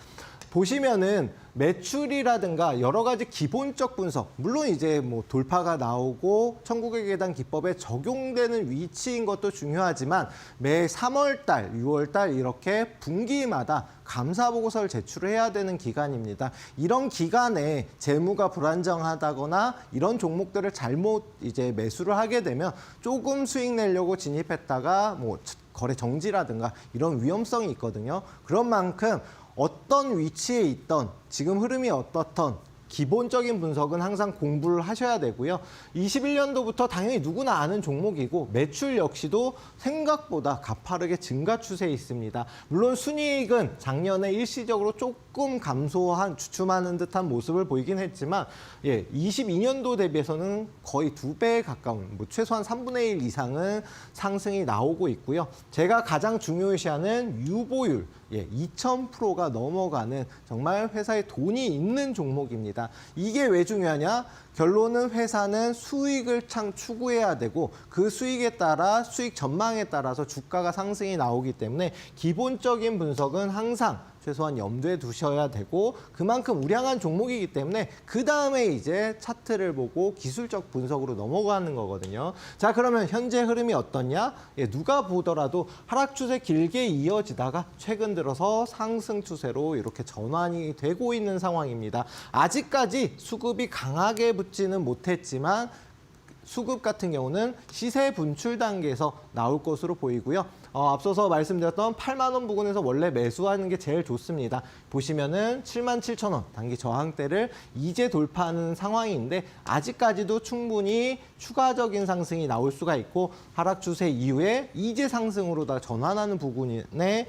보시면은 매출이라든가 여러 가지 기본적 분석, 물론 이제 뭐 돌파가 나오고 천국의 계단 기법에 적용되는 위치인 것도 중요하지만 매 3월 달, 6월 달 이렇게 분기마다 감사 보고서를 제출을 해야 되는 기간입니다. 이런 기간에 재무가 불안정하다거나 이런 종목들을 잘못 이제 매수를 하게 되면 조금 수익 내려고 진입했다가 뭐 거래 정지라든가 이런 위험성이 있거든요. 그런 만큼 어떤 위치에 있던 지금 흐름이 어떻던 기본적인 분석은 항상 공부를 하셔야 되고요. 21년도부터 당연히 누구나 아는 종목이고 매출 역시도 생각보다 가파르게 증가 추세에 있습니다. 물론 순이익은 작년에 일시적으로 조금 감소한 주춤하는 듯한 모습을 보이긴 했지만 22년도 대비해서는 거의 2배에 가까운 최소한 3분의 1 이상은 상승이 나오고 있고요. 제가 가장 중요시하는 유보율 2000%가 넘어가는 정말 회사에 돈이 있는 종목입니다. 이게 왜 중요하냐? 결론은 회사는 수익을 추구해야 되고 그 수익에 따라 수익 전망에 따라서 주가가 상승이 나오기 때문에 기본적인 분석은 항상 최소한 염두에 두셔야 되고 그만큼 우량한 종목이기 때문에 그 다음에 이제 차트를 보고 기술적 분석으로 넘어가는 거거든요. 자, 그러면 현재 흐름이 어떻냐? 누가 보더라도 하락 추세 길게 이어지다가 최근 들어서 상승 추세로 이렇게 전환이 되고 있는 상황입니다. 아직까지 수급이 강하게 붙지는 못했지만 수급 같은 경우는 시세 분출 단계에서 나올 것으로 보이고요. 앞서서 말씀드렸던 8만 원 부근에서 원래 매수하는 게 제일 좋습니다. 보시면은 7만 7천 원 단기 저항대를 이제 돌파하는 상황인데 아직까지도 충분히 추가적인 상승이 나올 수가 있고 하락 추세 이후에 이제 상승으로 다 전환하는 부분에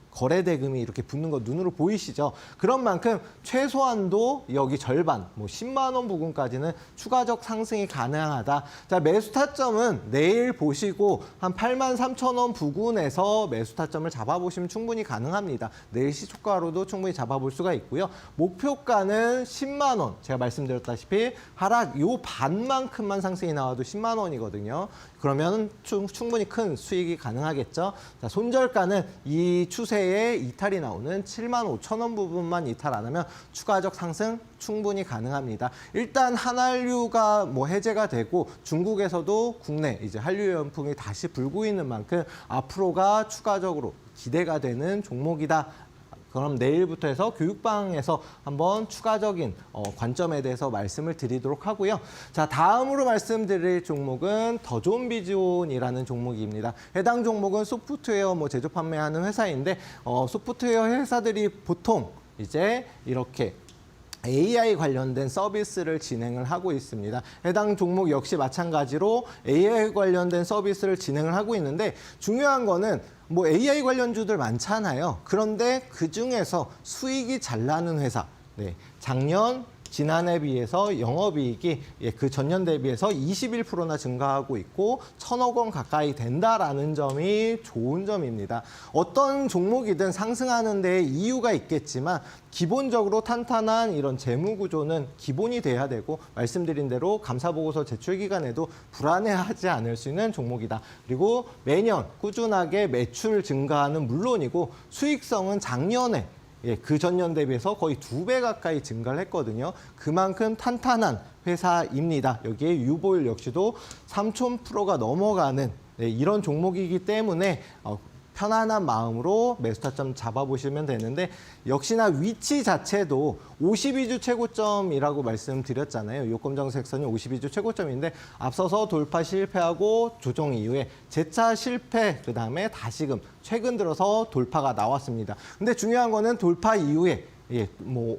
거래 대금이 이렇게 붙는 거 눈으로 보이시죠? 그런 만큼 최소한도 여기 절반, 10만 원 부근까지는 추가적 상승이 가능하다. 자, 매수 타점은 내일 보시고 한 8만 3천 원 부근에서 매수 타점을 잡아보시면 충분히 가능합니다. 내일 시초가로도 충분히 잡아볼 수가 있고요. 목표가는 10만 원. 제가 말씀드렸다시피 하락 요 반만큼만 상승이 나와도 10만 원이거든요. 그러면 충분히 큰 수익이 가능하겠죠. 자, 손절가는 이 추세에 이탈이 나오는 7만 5천 원 부분만 이탈 안 하면 추가적 상승 충분히 가능합니다. 일단 한한류가 해제가 되고 중국에서도 국내 이제 한류 연풍이 다시 불고 있는 만큼 앞으로가 추가적으로 기대가 되는 종목이다. 그럼 내일부터 해서 교육방에서 한번 추가적인 관점에 대해서 말씀을 드리도록 하고요. 자, 다음으로 말씀드릴 종목은 더 좋은 비즈온이라는 종목입니다. 해당 종목은 소프트웨어 제조 판매하는 회사인데 소프트웨어 회사들이 보통 이제 이렇게 AI 관련된 서비스를 진행을 하고 있습니다. 해당 종목 역시 마찬가지로 AI 관련된 서비스를 진행을 하고 있는데 중요한 거는 AI 관련주들 많잖아요. 그런데 그중에서 수익이 잘 나는 회사. 작년 지난해 비해서 영업이익이 그 전년 대비해서 21%나 증가하고 있고 1,000억 원 가까이 된다라는 점이 좋은 점입니다. 어떤 종목이든 상승하는 데 이유가 있겠지만 기본적으로 탄탄한 이런 재무 구조는 기본이 돼야 되고 말씀드린 대로 감사보고서 제출 기간에도 불안해하지 않을 수 있는 종목이다. 그리고 매년 꾸준하게 매출 증가는 물론이고 수익성은 작년에 그 전년 대비해서 거의 2배 가까이 증가를 했거든요. 그만큼 탄탄한 회사입니다. 여기에 유보율 역시도 3,000%가 넘어가는 이런 종목이기 때문에 편안한 마음으로 매수 타점 잡아보시면 되는데 역시나 위치 자체도 52주 최고점이라고 말씀드렸잖아요. 요금정색선이 52주 최고점인데 앞서서 돌파 실패하고 조정 이후에 재차 실패, 그다음에 다시금 최근 들어서 돌파가 나왔습니다. 근데 중요한 거는 돌파 이후에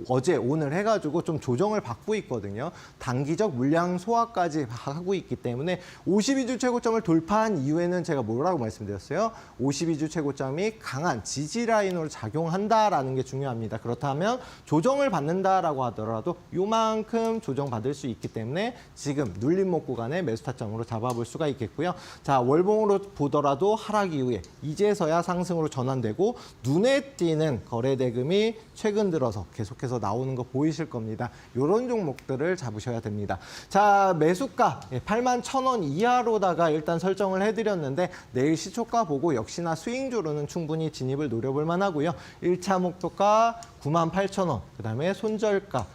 어제 오늘 해가지고 좀 조정을 받고 있거든요. 단기적 물량 소화까지 하고 있기 때문에 52주 최고점을 돌파한 이후에는 제가 뭐라고 말씀드렸어요? 52주 최고점이 강한 지지 라인으로 작용한다라는 게 중요합니다. 그렇다면 조정을 받는다라고 하더라도 요만큼 조정받을 수 있기 때문에 지금 눌림목 구간에 매수 타점으로 잡아볼 수가 있겠고요. 자, 월봉으로 보더라도 하락 이후에 이제서야 상승으로 전환되고 눈에 띄는 거래 대금이 최근 들어서 계속해서 나오는 거 보이실 겁니다. 이런 종목들을 잡으셔야 됩니다. 자, 매수가 8만 1,000원 이하로다가 일단 설정을 해드렸는데 내일 시초가 보고 역시나 스윙주로는 충분히 진입을 노려볼 만하고요. 1차 목표가 9만 8,000원, 그다음에 손절가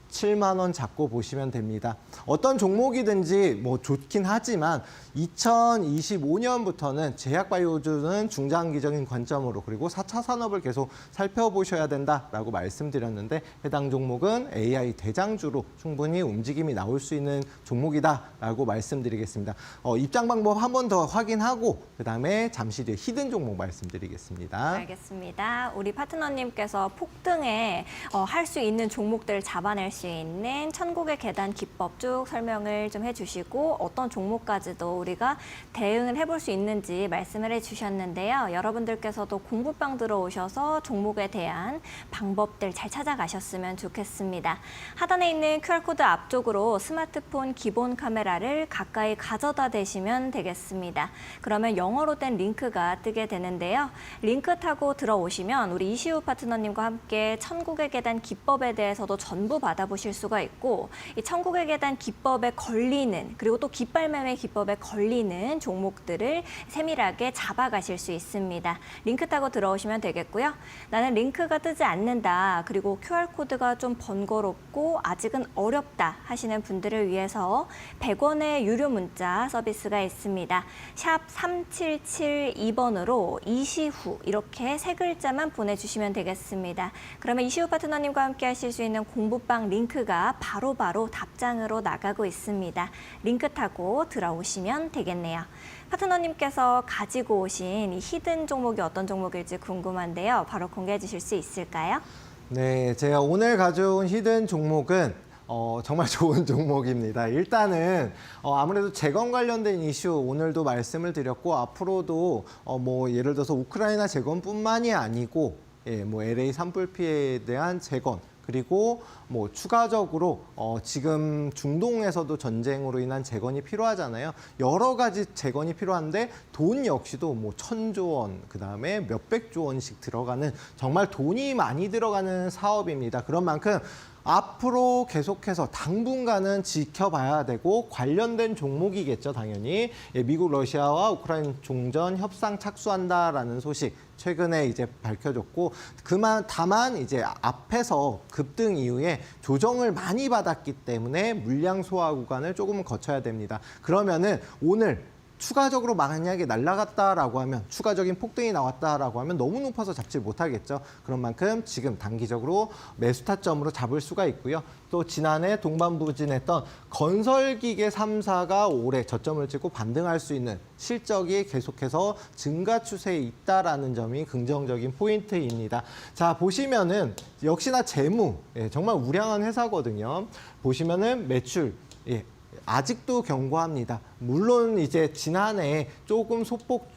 7만 원 잡고 보시면 됩니다. 어떤 종목이든지 좋긴 하지만 2025년부터는 제약바이오주는 중장기적인 관점으로 그리고 4차 산업을 계속 살펴보셔야 된다라고 말씀드렸는데 해당 종목은 AI 대장주로 충분히 움직임이 나올 수 있는 종목이다라고 말씀드리겠습니다. 입장 방법 한 번 더 확인하고 그다음에 잠시 뒤에 히든 종목 말씀드리겠습니다. 알겠습니다. 우리 파트너님께서 폭등에 할 수 있는 종목들을 잡아낼 수 있는 천국의 계단 기법 쭉 설명을 좀 해주시고 어떤 종목까지도 우리가 대응을 해볼 수 있는지 말씀을 해주셨는데요. 여러분들께서도 공부방 들어오셔서 종목에 대한 방법들 잘 찾아가셨으면 좋겠습니다. 하단에 있는 QR코드 앞쪽으로 스마트폰 기본 카메라를 가까이 가져다 대시면 되겠습니다. 그러면 영어로 된 링크가 뜨게 되는데요. 링크 타고 들어오시면 우리 이시우 파트너님과 함께 천국의 계단 기법에 대해서도 전부 받아보실 수가 있고 이 천국의 계단 기법에 걸리는 그리고 또 깃발매매 기법에 걸리는 종목들을 세밀하게 잡아가실 수 있습니다. 링크 타고 들어오시면 되겠고요. 나는 링크가 뜨지 않는다. 그리고 QR코드가 좀 번거롭고 아직은 어렵다 하시는 분들을 위해서 100원의 유료 문자 서비스가 있습니다. 샵 3772번으로 이시후 이렇게 세 글자만 보내주시면 되겠습니다. 그러면 이시후 파트너님과 함께 하실 수 있는 공부방 링크가 바로바로 답장으로 나가고 있습니다. 링크 타고 들어오시면 되겠네요. 파트너님께서 가지고 오신 이 히든 종목이 어떤 종목일지 궁금한데요. 바로 공개해 주실 수 있을까요? 네, 제가 오늘 가져온 히든 종목은 정말 좋은 종목입니다. 일단은 아무래도 재건 관련된 이슈 오늘도 말씀을 드렸고 앞으로도 뭐 예를 들어서 우크라이나 재건뿐만이 아니고 뭐 LA 산불 피해에 대한 재건 그리고 뭐 추가적으로 지금 중동에서도 전쟁으로 인한 재건이 필요하잖아요. 여러 가지 재건이 필요한데 돈 역시도 뭐 1,000조 원, 그다음에 몇백조 원씩 들어가는 정말 돈이 많이 들어가는 사업입니다. 그런 만큼 앞으로 계속해서 당분간은 지켜봐야 되고 관련된 종목이겠죠, 당연히. 미국 러시아와 우크라이나 종전 협상 착수한다라는 소식 최근에 이제 밝혀졌고 다만 이제 앞에서 급등 이후에 조정을 많이 받았기 때문에 물량 소화 구간을 조금은 거쳐야 됩니다. 그러면은 오늘 추가적으로 만약에 날아갔다라고 하면 추가적인 폭등이 나왔다라고 하면 너무 높아서 잡지 못하겠죠. 그런 만큼 지금 단기적으로 매수 타점으로 잡을 수가 있고요. 또 지난해 동반부진했던 건설기계 3사가 올해 저점을 찍고 반등할 수 있는 실적이 계속해서 증가 추세에 있다라는 점이 긍정적인 포인트입니다. 자, 보시면은 역시나 재무 정말 우량한 회사거든요. 보시면은 매출 아직도 견고합니다. 물론 이제 지난해 조금 소폭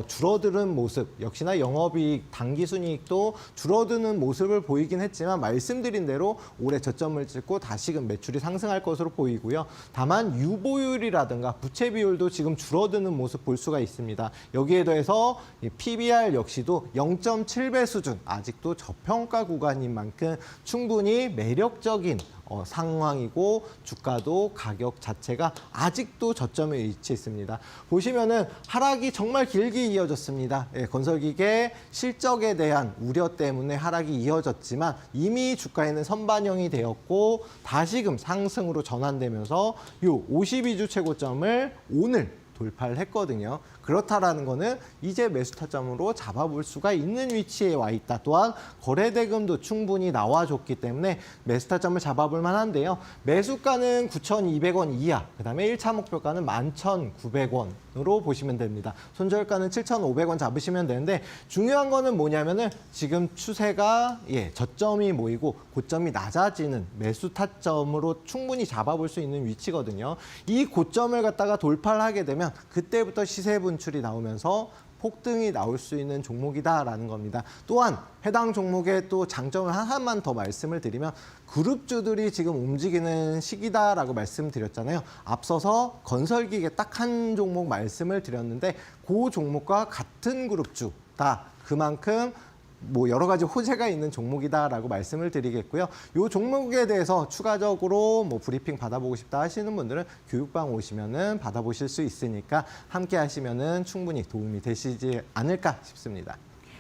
줄어드는 모습, 역시나 영업이익, 당기순이익도 줄어드는 모습을 보이긴 했지만 말씀드린 대로 올해 저점을 찍고 다시금 매출이 상승할 것으로 보이고요. 다만 유보율이라든가 부채 비율도 지금 줄어드는 모습 볼 수가 있습니다. 여기에 더해서 PBR 역시도 0.7배 수준, 아직도 저평가 구간인 만큼 충분히 매력적인 상황이고 주가도 가격 자체가 아직도 저점에 위치했습니다. 보시면은 하락이 정말 길게 이어졌습니다. 건설기계 실적에 대한 우려 때문에 하락이 이어졌지만 이미 주가에는 선반영이 되었고 다시금 상승으로 전환되면서 이 52주 최고점을 오늘 돌파를 했거든요. 그렇다라는 거는 이제 매수 타점으로 잡아볼 수가 있는 위치에 와 있다. 또한 거래 대금도 충분히 나와줬기 때문에 매수 타점을 잡아볼 만한데요. 매수가는 9,200원 이하, 그다음에 1차 목표가는 11,900원으로 보시면 됩니다. 손절가는 7,500원 잡으시면 되는데 중요한 거는 뭐냐면은 지금 추세가 저점이 모이고 고점이 낮아지는 매수 타점으로 충분히 잡아볼 수 있는 위치거든요. 이 고점을 갖다가 돌파를 하게 되면 그때부터 시세 분출이 나오면서 폭등이 나올 수 있는 종목이다라는 겁니다. 또한 해당 종목의 또 장점을 하나만 더 말씀을 드리면 그룹주들이 지금 움직이는 시기다라고 말씀드렸잖아요. 앞서서 건설기계 딱 한 종목 말씀을 드렸는데 그 종목과 같은 그룹주다. 그만큼 뭐 여러 가지 호재가 있는 종목이다라고 말씀을 드리겠고요. 이 종목에 대해서 추가적으로 뭐 브리핑 받아보고 싶다 하시는 분들은 교육방 오시면은 받아보실 수 있으니까 함께 하시면은 충분히 도움이 되시지 않을까 싶습니다.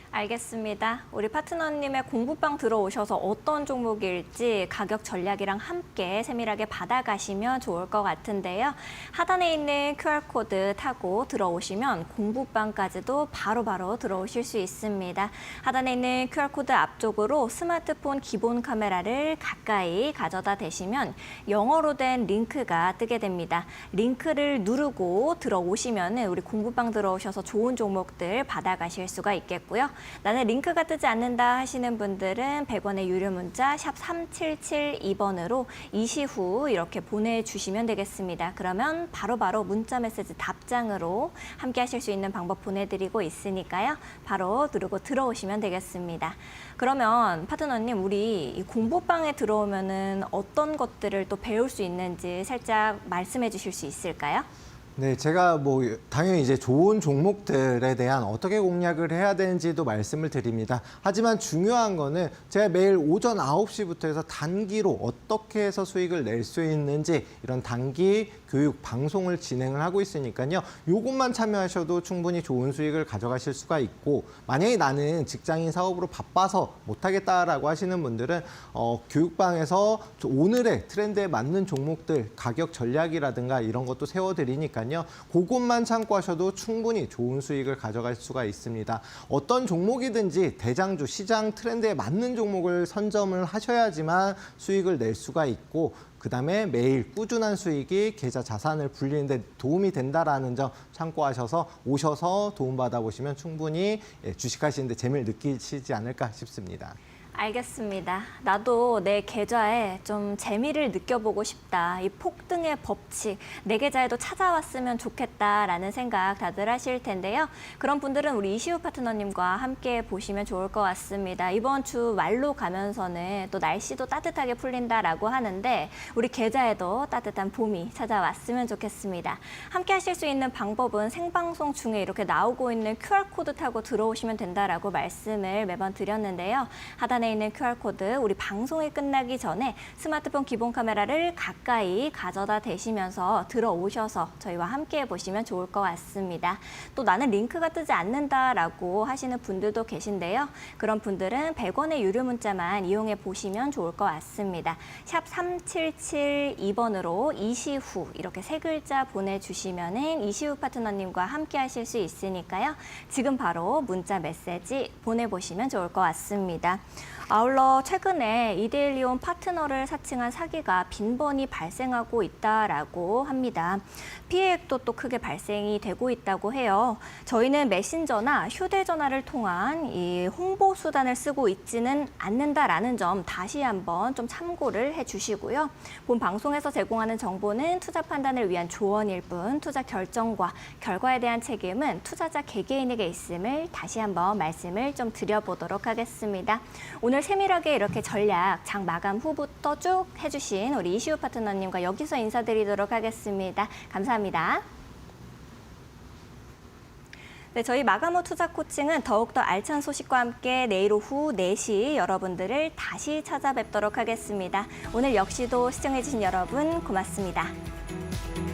알겠습니다. 우리 파트너님의 공부방 들어오셔서 어떤 종목일지 가격 전략이랑 함께 세밀하게 받아가시면 좋을 것 같은데요. 하단에 있는 QR코드 타고 들어오시면 공부방까지도 바로바로 들어오실 수 있습니다. 하단에 있는 QR코드 앞쪽으로 스마트폰 기본 카메라를 가까이 가져다 대시면 영어로 된 링크가 뜨게 됩니다. 링크를 누르고 들어오시면 우리 공부방 들어오셔서 좋은 종목들 받아가실 수가 있겠고요. 나는 링크가 뜨지 않는다 하시는 분들은 100원의 유료 문자 샵 3772번으로 이시 후 이렇게 보내주시면 되겠습니다. 그러면 바로바로 문자 메시지 답장으로 함께 하실 수 있는 방법 보내드리고 있으니까요. 바로 누르고 들어오시면 되겠습니다. 그러면 파트너님, 우리 이 공부방에 들어오면은 어떤 것들을 또 배울 수 있는지 살짝 말씀해 주실 수 있을까요? 네, 제가 뭐 당연히 이제 좋은 종목들에 대한 어떻게 공략을 해야 되는지도 말씀을 드립니다. 하지만 중요한 거는 제가 매일 오전 9시부터 해서 단기로 어떻게 해서 수익을 낼 수 있는지 이런 단기 교육 방송을 진행을 하고 있으니까요. 요것만 참여하셔도 충분히 좋은 수익을 가져가실 수가 있고, 만약에 나는 직장인 사업으로 바빠서 못하겠다라고 하시는 분들은 교육방에서 오늘의 트렌드에 맞는 종목들 가격 전략이라든가 이런 것도 세워드리니까요. 있으시다면요. 그것만 참고하셔도 충분히 좋은 수익을 가져갈 수가 있습니다. 어떤 종목이든지 대장주, 시장 트렌드에 맞는 종목을 선점을 하셔야지만 수익을 낼 수가 있고 그다음에 매일 꾸준한 수익이 계좌 자산을 불리는 데 도움이 된다라는 점 참고하셔서 오셔서 도움받아 보시면 충분히 주식하시는 데 재미를 느끼시지 않을까 싶습니다. 알겠습니다. 나도 내 계좌에 좀 재미를 느껴보고 싶다. 이 폭등의 법칙, 내 계좌에도 찾아왔으면 좋겠다라는 생각 다들 하실 텐데요. 그런 분들은 우리 이시우 파트너님과 함께 보시면 좋을 것 같습니다. 이번 주 말로 가면서는 또 날씨도 따뜻하게 풀린다라고 하는데 우리 계좌에도 따뜻한 봄이 찾아왔으면 좋겠습니다. 함께 하실 수 있는 방법은 생방송 중에 이렇게 나오고 있는 QR코드 타고 들어오시면 된다라고 말씀을 매번 드렸는데요. 하단에 있는 QR코드 우리 방송이 끝나기 전에 스마트폰 기본 카메라를 가까이 가져다 대시면서 들어오셔서 저희와 함께 보시면 좋을 것 같습니다. 또 나는 링크가 뜨지 않는다라고 하시는 분들도 계신데요. 그런 분들은 100원의 유료 문자만 이용해 보시면 좋을 것 같습니다. 샵 3772번으로 이시후 이렇게 세 글자 보내주시면은 이시후 파트너님과 함께 하실 수 있으니까요. 지금 바로 문자 메시지 보내보시면 좋을 것 같습니다. 아울러 최근에 이데일리온 파트너를 사칭한 사기가 빈번히 발생하고 있다라고 합니다. 피해액도 또 크게 발생이 되고 있다고 해요. 저희는 메신저나 휴대전화를 통한 이 홍보 수단을 쓰고 있지는 않는다라는 점 다시 한번 좀 참고를 해주시고요. 본 방송에서 제공하는 정보는 투자 판단을 위한 조언일 뿐 투자 결정과 결과에 대한 책임은 투자자 개개인에게 있음을 다시 한번 말씀을 좀 드려보도록 하겠습니다. 오늘 세밀하게 이렇게 전략 장 마감 후부터 쭉 해주신 우리 이시우 파트너님과 여기서 인사드리도록 하겠습니다. 감사합니다. 네, 저희 마감 후 투자 코칭은 더욱더 알찬 소식과 함께 내일 오후 4시 여러분들을 다시 찾아뵙도록 하겠습니다. 오늘 역시도 시청해주신 여러분 고맙습니다.